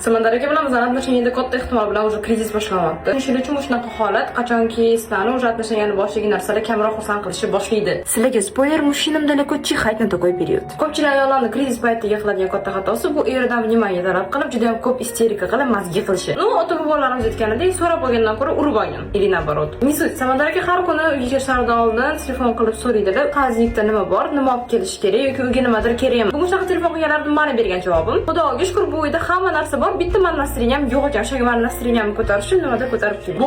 Samandar aka bilan bizlar atlashaningda katta ehtimol bilan уже krizis boshlanmoqda. Shuning uchun shunaqa holat qachonki sizlarni уже atlashangan boshlagan narsalar kamroq xursand qilishni boshlaydi. Sizlarga spoiler, мужчинам далеко чихать на такой период. Ko'pchilik ayollarning krizis paytida qiladigan katta xatosi bu eridan vнимание talab qilib juda ham ko'p isterika qilib mazgi qilishi. Ну, ota-bobolarimiz aytganidek, so'rab olgandan ko'ra urib olgan. Или наоборот. Misol, Samandar aka har kuni uyga kirishlaridan oldin telefon qilib so'raydilar, qazlikda nima bor, nima olib kelish kerak yoki uyga nimadir kerakmi. Bugun shunaqa telefon qilganlarida ma'na bergan javobim. Xudoga shukr, bu uyda hamma narsa bor. Bitta mana настроением yo'q ekan. O'sha mana настроением ko'tarish uchun nimadir ko'tarib keling.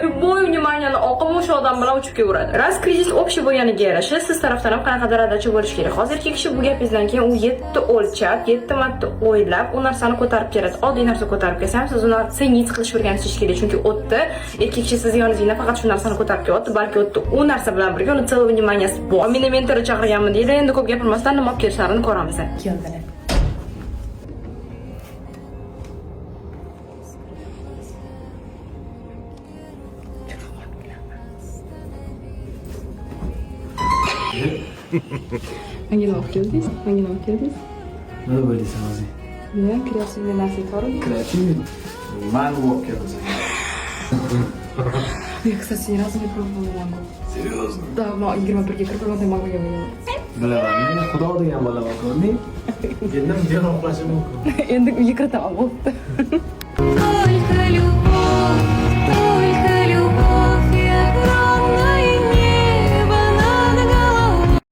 Любой внимание oqimi o'sha odam bilan uchib kelaveradi. Ras krizis общий bo'lganiga yarasha siz tarafdan ham qanaqadir adachi bo'lish kerak. Hozirgi kishi bu gapingizdan keyin u 7 o'lchab, 7 marta o'ylab, u narsani ko'tarib keladi. Oddiy narsa ko'tarib kelsa ham siz uni sengiz qilish o'rganishingiz kerak. Chunki o'tda erkak kishi siz yoningizga faqat shu narsani ko'tarib kelyapti, balki o'tda u narsa bilan birga uni целый вниманиеsi bor. Meni mentor chaqirganman deydi. Endi ko'p gapirmasdan nima olib kelishlarini ko'ramiz. Keldilar. Hangi olib keldingiz? Hangi olib keldingiz? Nima bo'ldingiz o'zi? Men kreativniy narsa torib. Kreativniy? Mango olib keldim. Я, кстати, ни разу не пробовала манго. Серьезно? Да, 21-ga kirib mango yemagan. Bilaman, men xudo degan bolaman ko'rding? Endi men uxlashim mumkin. Endi uyga kiritaman, bo'pti.